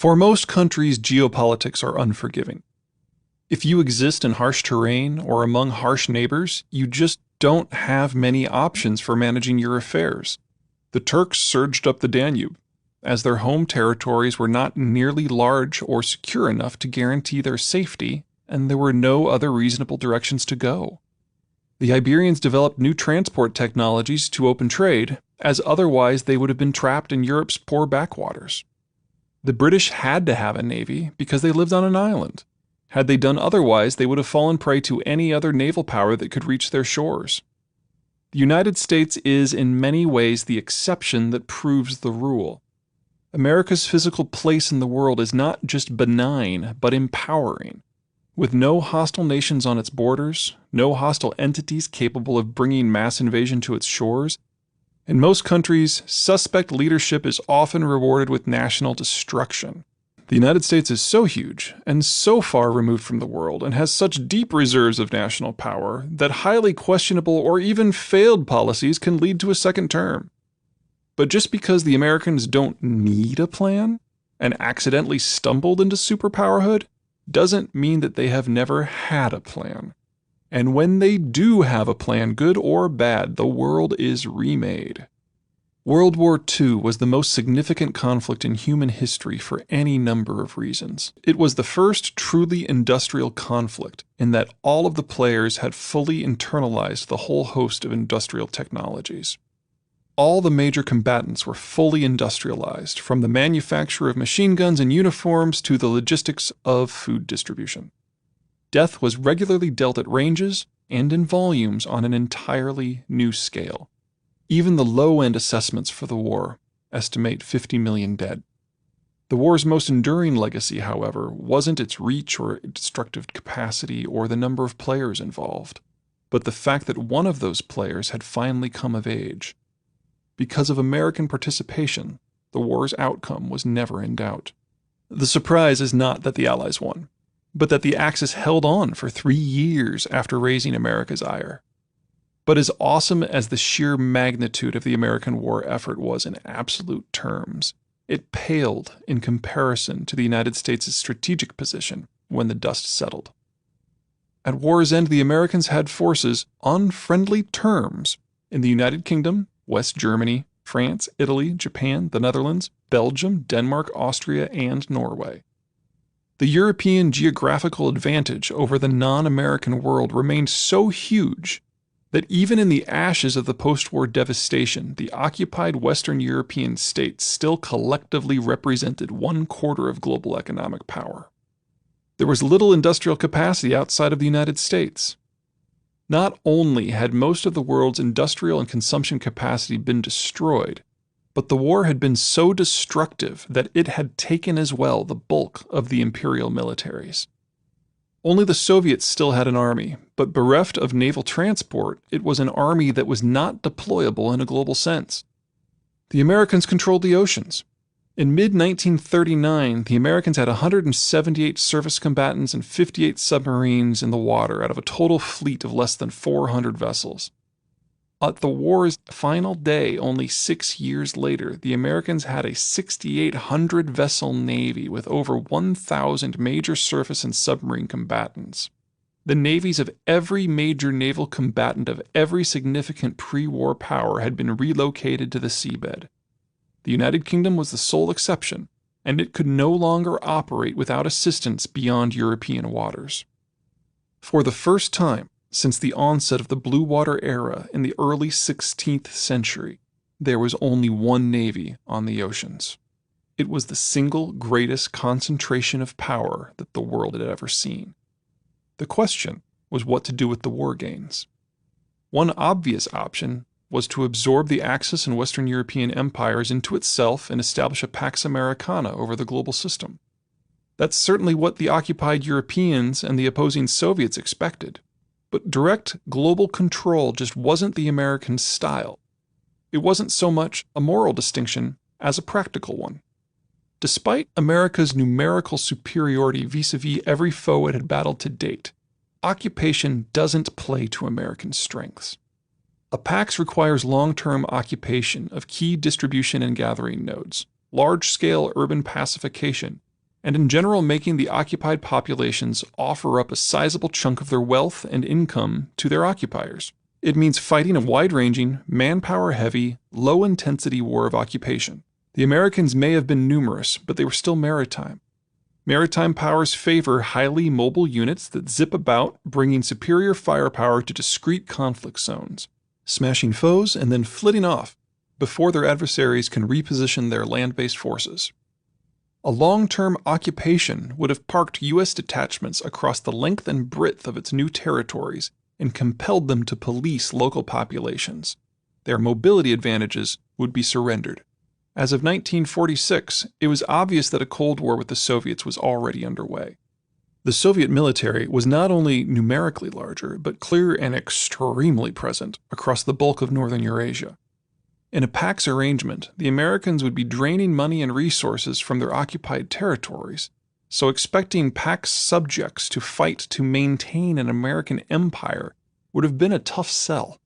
For most countries, geopolitics are unforgiving. If you exist in harsh terrain or among harsh neighbors, you just don't have many options for managing your affairs. The Turks surged up the Danube, as their home territories were not nearly large or secure enough to guarantee their safety, and there were no other reasonable directions to go. The Iberians developed new transport technologies to open trade, as otherwise they would have been trapped in Europe's poor backwaters. The British had to have a navy because they lived on an island. Had they done otherwise, they would have fallen prey to any other naval power that could reach their shores. The United States is in many ways the exception that proves the rule. America's physical place in the world is not just benign, but empowering. With no hostile nations on its borders, no hostile entities capable of bringing mass invasion to its shores, in most countries, suspect leadership is often rewarded with national destruction. The United States is so huge and so far removed from the world and has such deep reserves of national power that highly questionable or even failed policies can lead to a second term. But just because the Americans don't need a plan and accidentally stumbled into superpowerhood doesn't mean that they have never had a plan. And when they do have a plan, good or bad, the world is remade. World War II was the most significant conflict in human history for any number of reasons. It was the first truly industrial conflict in that all of the players had fully internalized the whole host of industrial technologies. All the major combatants were fully industrialized, from the manufacture of machine guns and uniforms to the logistics of food distribution. Death was regularly dealt at ranges and in volumes on an entirely new scale. Even the low-end assessments for the war estimate 50 million dead. The war's most enduring legacy, however, wasn't its reach or its destructive capacity or the number of players involved, but the fact that one of those players had finally come of age. Because of American participation, the war's outcome was never in doubt. The surprise is not that the Allies won, but that the Axis held on for 3 years after raising America's ire. But as awesome as the sheer magnitude of the American war effort was in absolute terms, it paled in comparison to the United States' strategic position when the dust settled. At war's end, the Americans had forces on friendly terms in the United Kingdom, West Germany, France, Italy, Japan, the Netherlands, Belgium, Denmark, Austria, and Norway. The European geographical advantage over the non-American world remained so huge that even in the ashes of the post-war devastation, the occupied Western European states still collectively represented 1/4 of global economic power. There was little industrial capacity outside of the United States. Not only had most of the world's industrial and consumption capacity been destroyed, but the war had been so destructive that it had taken as well the bulk of the imperial militaries. Only the Soviets still had an army, but bereft of naval transport, it was an army that was not deployable in a global sense. The Americans controlled the oceans. In mid-1939, the Americans had 178 surface combatants and 58 submarines in the water out of a total fleet of less than 400 vessels. At the war's final day, only 6 years later, the Americans had a 6,800-vessel navy with over 1,000 major surface and submarine combatants. The navies of every major naval combatant of every significant pre-war power had been relocated to the seabed. The United Kingdom was the sole exception, and it could no longer operate without assistance beyond European waters. For the first time since the onset of the Blue Water era in the early 16th century, there was only one navy on the oceans. It was the single greatest concentration of power that the world had ever seen. The question was what to do with the war gains. One obvious option was to absorb the Axis and Western European empires into itself and establish a Pax Americana over the global system. That's certainly what the occupied Europeans and the opposing Soviets expected. But direct global control just wasn't the American style. It wasn't so much a moral distinction as a practical one. Despite America's numerical superiority vis-a-vis every foe it had battled to date, occupation doesn't play to American strengths. A pax requires long-term occupation of key distribution and gathering nodes, large-scale urban pacification, and in general making the occupied populations offer up a sizable chunk of their wealth and income to their occupiers. It means fighting a wide-ranging, manpower-heavy, low-intensity war of occupation. The Americans may have been numerous, but they were still maritime. Maritime powers favor highly mobile units that zip about, bringing superior firepower to discrete conflict zones, smashing foes and then flitting off before their adversaries can reposition their land-based forces. A long-term occupation would have parked U.S. detachments across the length and breadth of its new territories and compelled them to police local populations. Their mobility advantages would be surrendered. As of 1946, it was obvious that a Cold War with the Soviets was already underway. The Soviet military was not only numerically larger, but clear and extremely present across the bulk of northern Eurasia. In a Pax arrangement, the Americans would be draining money and resources from their occupied territories, so expecting Pax subjects to fight to maintain an American empire would have been a tough sell.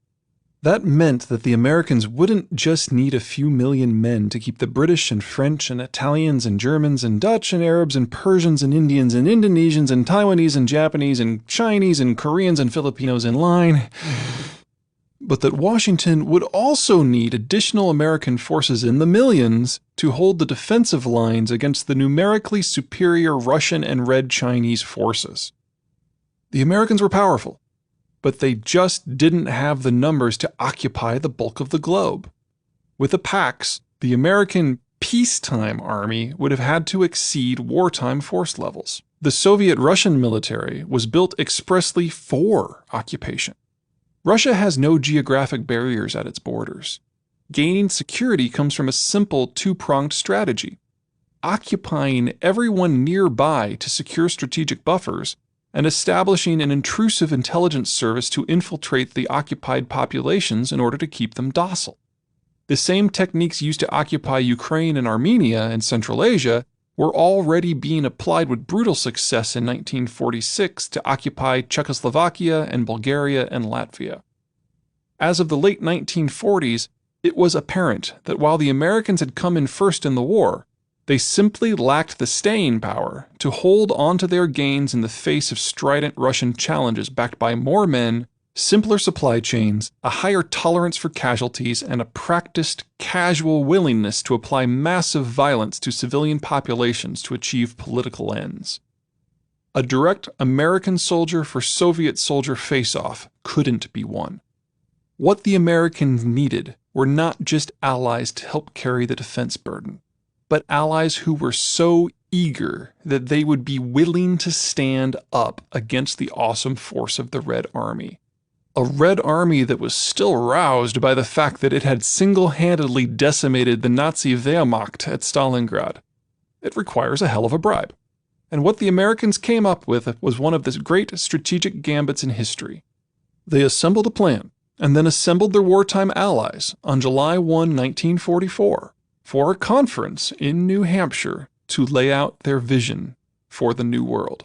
That meant that the Americans wouldn't just need a few million men to keep the British and French and Italians and Germans and Dutch and Arabs and Persians and Indians and Indonesians and Taiwanese and Japanese and Chinese and Koreans and Filipinos in line, but that Washington would also need additional American forces in the millions to hold the defensive lines against the numerically superior Russian and Red Chinese forces. The Americans were powerful, but they just didn't have the numbers to occupy the bulk of the globe. With a Pax, the American peacetime army would have had to exceed wartime force levels. The Soviet-Russian military was built expressly for occupation. Russia has no geographic barriers at its borders. Gaining security comes from a simple two-pronged strategy: occupying everyone nearby to secure strategic buffers, and establishing an intrusive intelligence service to infiltrate the occupied populations in order to keep them docile. The same techniques used to occupy Ukraine and Armenia in Central Asia were already being applied with brutal success in 1946 to occupy Czechoslovakia and Bulgaria and Latvia. As of the late 1940s, it was apparent that while the Americans had come in first in the war, they simply lacked the staying power to hold onto their gains in the face of strident Russian challenges backed by more men, simpler supply chains, a higher tolerance for casualties, and a practiced, casual willingness to apply massive violence to civilian populations to achieve political ends. A direct American soldier for Soviet soldier face-off couldn't be won. What the Americans needed were not just allies to help carry the defense burden, but allies who were so eager that they would be willing to stand up against the awesome force of the Red Army. A Red Army that was still roused by the fact that it had single-handedly decimated the Nazi Wehrmacht at Stalingrad. It requires a hell of a bribe. And what the Americans came up with was one of the great strategic gambits in history. They assembled a plan, and then assembled their wartime allies on July 1, 1944, for a conference in New Hampshire to lay out their vision for the New World.